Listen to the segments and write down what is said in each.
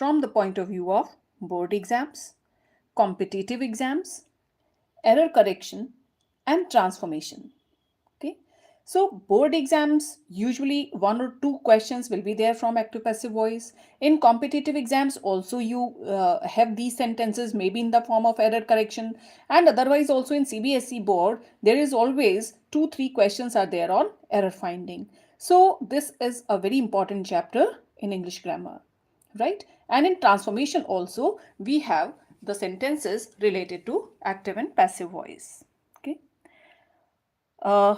from the point of view of board exams, competitive exams, error correction, and transformation. Okay. So board exams, usually one or two questions will be there from active passive voice. In competitive exams also you have these sentences maybe in the form of error correction, and otherwise also in CBSE board there is always 2-3 questions are there on error finding. So this is a very important chapter in English grammar, right? And in transformation also we have the sentences related to active and passive voice. Okay. Uh,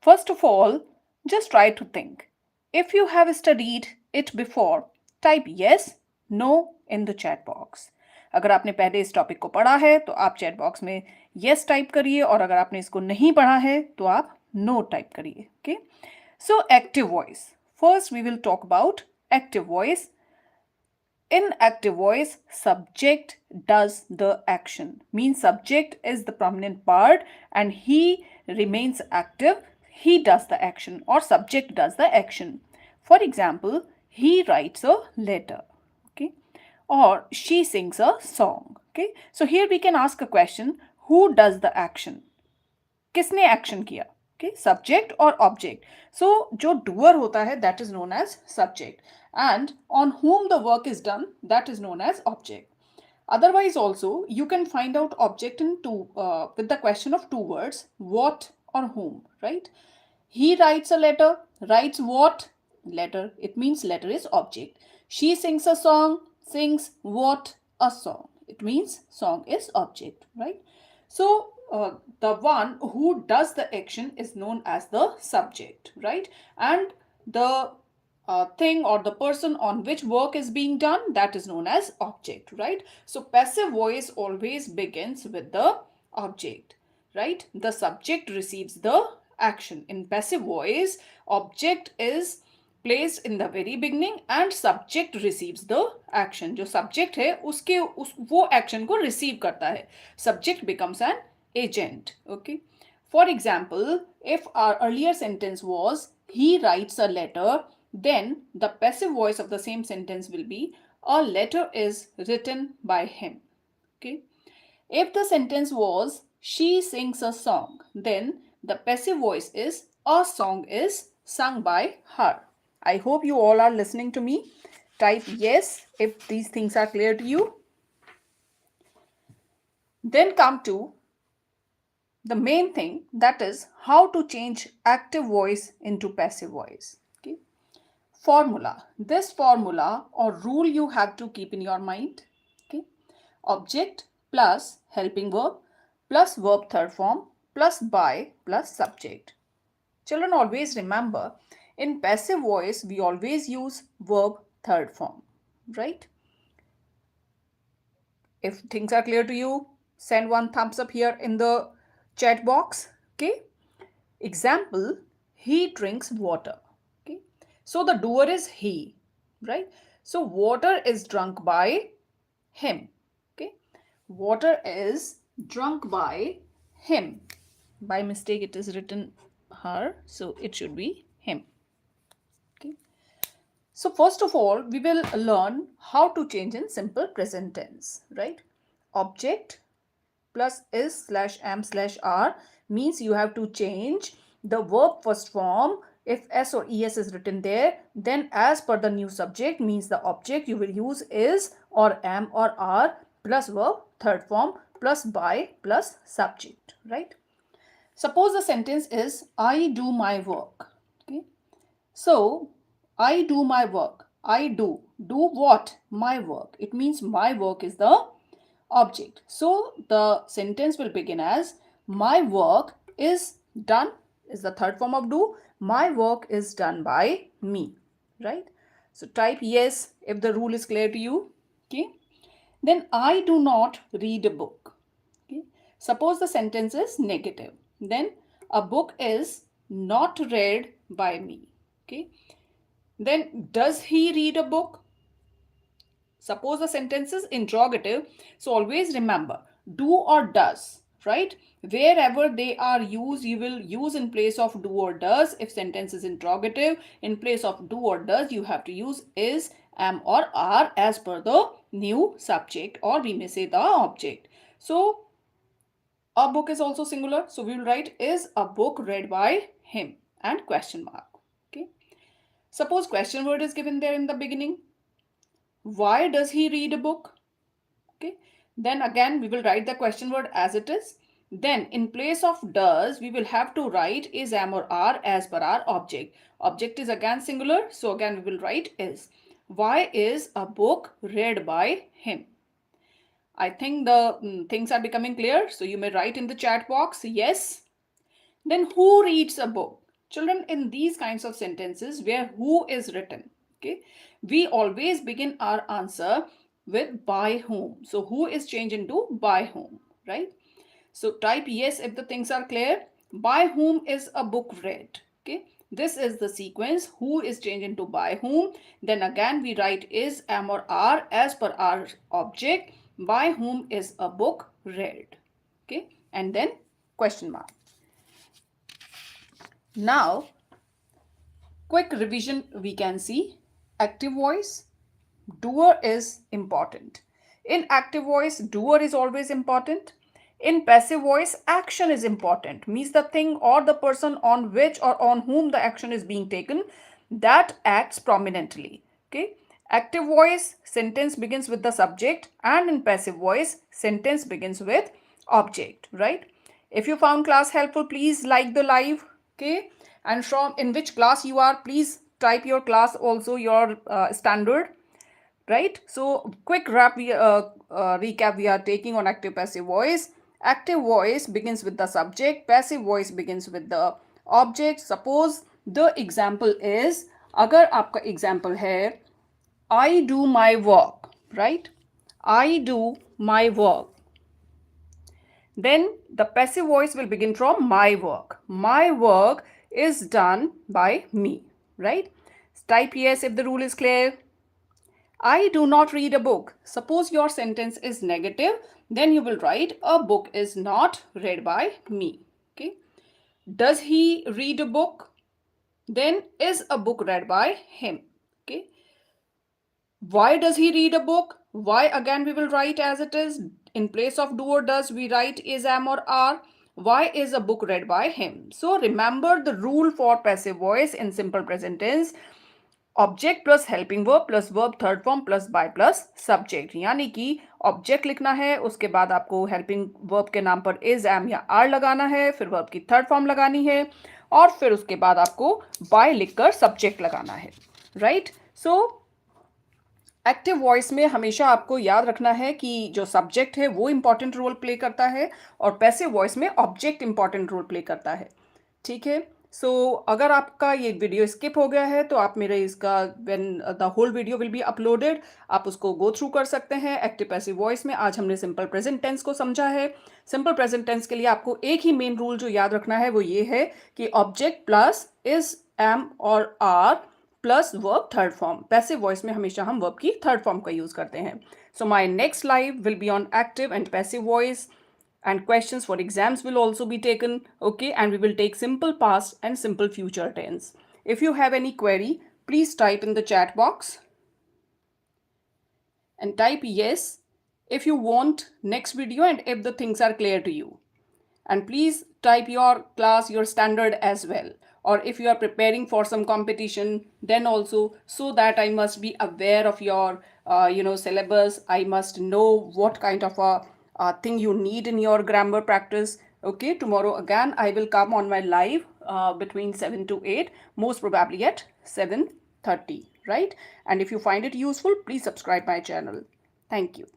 First of all, just try to think. If you have studied it before, type yes, no in the chat box. अगर आपने पहले इस topic को पढ़ा है तो आप chat box में yes टाइप करिए, और अगर आपने इसको नहीं पढ़ा है तो आप no टाइप करिए. Okay. So active voice. First we will talk about active voice. In active voice, subject does the action. Means subject is the prominent part and he remains active. He does the action, or subject does the action. For example, he writes a letter. Okay. Or she sings a song. Okay. So here we can ask a question. Who does the action? किसने action किया? Okay, subject or object. So जो doer होता है that is known as subject, and on whom the work is done that is known as object. Otherwise also you can find out object in two with the question of two words, what or whom, right? He writes a letter. Writes what? Letter. It means letter is object. She sings a song. Sings what? A song. It means song is object, right? So the one who does the action is known as the subject, right? And the thing or the person on which work is being done, that is known as object, right? So passive voice always begins with the object, right? The subject receives the action. In passive voice, object is placed in the very beginning and subject receives the action. जो subject है उसके वो action को receive करता है. Subject becomes an agent. Okay. For example, if our earlier sentence was he writes a letter, then the passive voice of the same sentence will be a letter is written by him. Okay. If the sentence was she sings a song, then the passive voice is a song is sung by her. I hope you all are listening to me. Type yes if these things are clear to you. Then come to the main thing, that is how to change active voice into passive voice. Okay. Formula. This formula or rule you have to keep in your mind. Okay. Object plus helping verb plus verb third form plus by plus subject. Children, always remember, in passive voice we always use verb third form, right? If things are clear to you, send one thumbs up here in the chat box. Okay. Example, he drinks water. Okay. So the doer is he, right? So water is drunk by him. Okay. Water is drunk by him. By mistake it is written her, so it should be him. Okay. So first of all, we will learn how to change in simple present tense, right? Object plus is slash am slash are means you have to change the verb first form. If s or es is written there, then as per the new subject means the object, you will use is or am or are plus verb third form plus by plus subject, right? Suppose the sentence is I do my work. Okay. So I do my work. I do. Do what? My work. It means my work is the object. So the sentence will begin as my work is done is the third form of do. My work is done by me, right? So type yes if the rule is clear to you. Okay. Then I do not read a book. Okay. Suppose the sentence is negative. Then a book is not read by me. Okay. Then does he read a book? Suppose the sentence is interrogative. So always remember do or does, right? Wherever they are used, you will use in place of do or does. If sentence is interrogative, in place of do or does, you have to use is am or are as per the new subject, or we may say the object. So a book is also singular. So we will write is a book read by him and question mark. Okay. Suppose question word is given there in the beginning. Why does he read a book? Okay. Then again we will write the question word as it is. Then in place of does, we will have to write is, am or are as per our object. Object is again singular. So again we will write is. Why is a book read by him? I think the things are becoming clear. So you may write in the chat box, yes. Then who reads a book? Children, in these kinds of sentences where who is written, okay, we always begin our answer with by whom. So who is changed into by whom, right? So type yes if the things are clear. By whom is a book read? Okay, this is the sequence. Who is changed into by whom. Then again we write is, am or are as per our object. By whom is a book read? Okay, and then question mark. Now, quick revision we can see. Active voice, doer is important. In active voice, doer is always important. In passive voice, action is important. Means the thing or the person on which or on whom the action is being taken, that acts prominently. Okay. Active voice, sentence begins with the subject, and in passive voice, sentence begins with object, right? If you found class helpful, please like the live. Okay. And from in which class you are, please type your class also, your standard, right? So quick recap we are taking on active passive voice. Active voice begins with the subject, passive voice begins with the object. Suppose the example is, अगर आपका example है I do my work, right? I do my work. Then the passive voice will begin from my work. My work is done by me, right? Type yes if the rule is clear. I do not read a book. Suppose your sentence is negative, then you will write a book is not read by me. Okay. Does he read a book? Then is a book read by him. Okay. Why does he read a book? Why again we will write as it is. In place of do or does, we write is, am or are. Why is a book read by him? So remember the rule for passive voice in simple present tense. Object plus helping verb plus verb third form plus by plus subject, यानी कि object लिखना है, उसके बाद आपको helping verb के नाम पर इज, एम या आर लगाना है, फिर वर्ब की थर्ड फॉर्म लगानी है, और फिर उसके बाद आपको बाय लिखकर सब्जेक्ट लगाना है, राइट? सो एक्टिव वॉइस में हमेशा आपको याद रखना है कि जो सब्जेक्ट है वो इंपॉर्टेंट रोल प्ले करता है, और पैसिव वॉइस में ऑब्जेक्ट इंपॉर्टेंट रोल प्ले करता है, ठीक है? सो अगर आपका ये वीडियो स्किप हो गया है तो आप मेरे इसका when the whole video will be uploaded, आप उसको गो थ्रू कर सकते हैं। एक्टिव पैसिव वॉइस में आज हमने सिंपल प्रेजेंट टेंस को समझा है। सिंपल प्रेजेंट टेंस के लिए आपको एक ही मेन रूल जो याद रखना है वो ये है कि ऑब्जेक्ट प्लस इज, एम और are plus verb third form. Passive voice में हमेशा हम वर्ब की थर्ड फॉर्म का यूज करते हैं। So my next live will be on active and passive voice, and questions for exams will also be taken, okay? And we will take simple past and simple future tense. If you have any query, please type in the chat box and type yes if you want next video and if the things are clear to you. And please type your class, your standard as well, or if you are preparing for some competition, then also, so that I must be aware of your syllabus. I must know what kind of a thing you need in your grammar practice. Okay, tomorrow again I will come on my live between 7 to 8, most probably at 7:30, right? And if you find it useful, please subscribe my channel. Thank you.